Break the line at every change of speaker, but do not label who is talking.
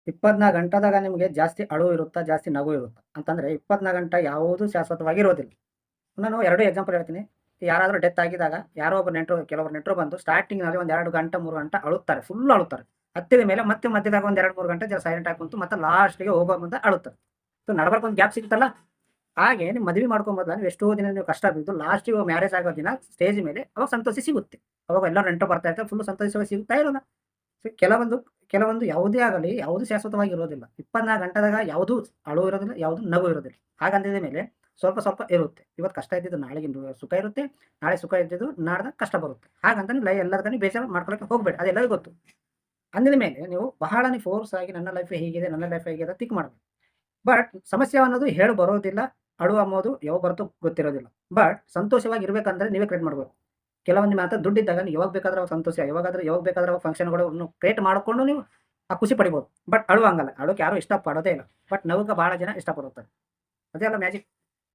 24 ಗಂಟೆದಾಗ ನಿಮಗೆ ಜಾಸ್ತಿ ಅಳು ಇರುತ್ತಾ, ಜಾಸ್ತಿ ನಗು ಇರುತ್ತಾ? ಅಂತಂದ್ರೆ 24 ಗಂಟೆ ಯಾವುದೂ ಶಾಶ್ವತವಾಗಿ ಇರೋದಿಲ್ಲ. ನಾನು 2 ಎಕ್ಸಾಂಪಲ್ ಹೇಳ್ತೀನಿ. ಯಾರಾದರೂ ಡೆತ್ ಆಗಿದಾಗ ಯಾರೋ ಒಬ್ಬ ನೆಂಟರು ಕೆಲವರು ನೆಂಟರು ಬಂದು ಸ್ಟಾರ್ಟಿಂಗ್‌ನಲ್ಲಿ ಒಂದು 2 ಗಂಟೆ, 3 ಗಂಟೆ ಅಳುತ್ತಾರೆ. ಫುಲ್ ಅಳುತ್ತಾರೆ. ಹತ್ತಿದ ಮೇಲೆ ಮತ್ತೆ ಮಧ್ಯದಾಗ ಒಂದು 2, 3 ಗಂಟೆ ಸೈಲೆಂಟ್ ಆಗಿ ಕುಂತು ಮತ್ತೆ ಲಾಸ್ಟ್‌ಗೆ ಹೋಗೋ ಮುಂದೆ ಅಳುತ್ತಾರೆ. ಸೊ ನಡಬರ್ಕ ಒಂದು ಗ್ಯಾಪ್ ಸಿಗುತ್ತಲ್ಲ, ಹಾಗೆ ನೀವು ಮದುವೆ ಮಾಡ್ಕೊಂಬೋದಲ್ಲ, ನೀವು ಎಷ್ಟೋ ದಿನ ನೀವು ಕಷ್ಟ ಬಿದ್ದು ಲಾಸ್ಟಿಗೆ ಮ್ಯಾರೇಜ್ ಆಗೋ ದಿನ ಸ್ಟೇಜ್ ಮೇಲೆ ಅವಾಗ ಸಂತೋಷ ಸಿಗುತ್ತೆ. ಅವಾಗ ಎಲ್ಲರೂ ನೆಂಟರು ಬರ್ತಾ ಇರ್ತಾರೆ. ಫುಲ್ ಸಂತೋಷವಾಗಿ ಸಿಗುತ್ತಾ ಇರೋಲ್ಲ. ಸೊ ಕೆಲವೊಂದು ಕೆಲವೊಂದು ಯಾವುದೇ ಆಗಲಿ ಯಾವುದು ಶಾಶ್ವತವಾಗಿ ಇರೋದಿಲ್ಲ. 24 ಗಂಟೆದಾಗ ಯಾವುದೂ ಅಳು ಇರೋದಿಲ್ಲ, ಯಾವುದು ನಗು ಇರೋದಿಲ್ಲ. ಹಾಗಂದಿದ ಮೇಲೆ ಸ್ವಲ್ಪ ಸ್ವಲ್ಪ ಇರುತ್ತೆ. ಇವತ್ತು ಕಷ್ಟ ಇದ್ದಿದ್ದು ನಾಳೆಗೆ ಸುಖ ಇರುತ್ತೆ, ನಾಳೆ ಸುಖ ಇದ್ದಿದ್ದು ನಾಡ್ದ ಕಷ್ಟ ಬರುತ್ತೆ. ಹಾಗಂತ ಎಲ್ಲದಕ್ಕೂ ಬೇಜಾರು ಮಾಡ್ಕೊಳಕ್ಕೆ ಹೋಗ್ಬೇಡಿ, ಅದೆಲ್ಲರಿಗೂ ಗೊತ್ತು. ಅಂದಿದ ಮೇಲೆ ನೀವು ಬಹಳ ಫೋರ್ಸ್ ಆಗಿ ನನ್ನ ಲೈಫ್ ಹೀಗಿದೆ, ನನ್ನ ಲೈಫ್ ಹೇಗಿದೆ ಥಿಂಕ್ ಮಾಡಬೇಕು. ಬಟ್ ಸಮಸ್ಯೆ ಅನ್ನೋದು ಹೇಳಿ ಬರೋದಿಲ್ಲ, ಅಳು ಅನ್ನೋದು ಯಾವಾಗ ಬರುತ್ತೋ ಗೊತ್ತಿರೋದಿಲ್ಲ. ಬಟ್ ಸಂತೋಷವಾಗಿ ಇರ್ಬೇಕಂದ್ರೆ ನೀವೇ ಕ್ರಿಯೇಟ್ ಮಾಡ್ಬೇಕು. ಕೆಲವೊಂದು ನಿಮ್ಮ ಹತ್ರ ದುಡ್ಡಿದ್ದಾಗ ನೀವು ಯಾವಾಗ ಬೇಕಾದ್ರೆ ಅವಾಗ ಸಂತೋಷ, ಯಾವಾಗ ಬೇಕಾದ್ರೆ ಅವಾಗ ಫಂಕ್ಷನ್‌ಗಳನ್ನು ಕ್ರಿಯೇಟ್ ಮಾಡ್ಕೊಂಡು ನೀವು ಆ ಖುಷಿ ಪಡಿಬೋದು. ಬಟ್ ಅಳು ಹಂಗಲ್ಲ. ಅಳೋಕೆ ಯಾರು ಇಷ್ಟಪಡೋದೇ ಇಲ್ಲ. ಬಟ್ ನಗುಕ ಬಹಳ ಜನ ಇಷ್ಟಪಡುತ್ತಾರೆ. ಅದೇ ಅಲ್ಲ ಮ್ಯಾಜಿಕ್.